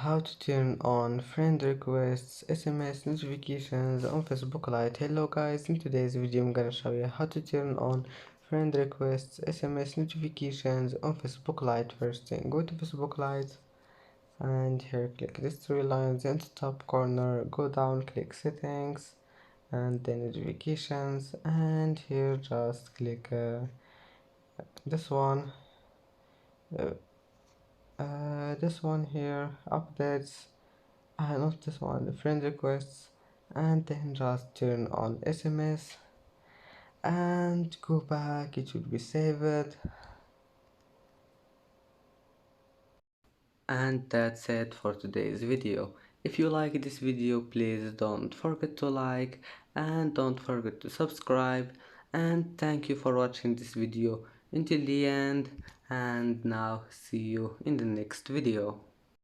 How to turn on friend requests, SMS notifications on Facebook Lite. Hello guys, in today's video I'm gonna show you how to turn on friend requests, SMS notifications on Facebook Lite. First thing, go to Facebook Lite and here click these three lines in the top corner, go down, click settings and then notifications, and here just click this one uh, this one here, updates, not this one, the friend requests, and then just turn on SMS and go back, it should be saved. And that's it for today's video. If you like this video, please don't forget to like and don't forget to subscribe, and thank you for watching this video until the end, and now see you in the next video.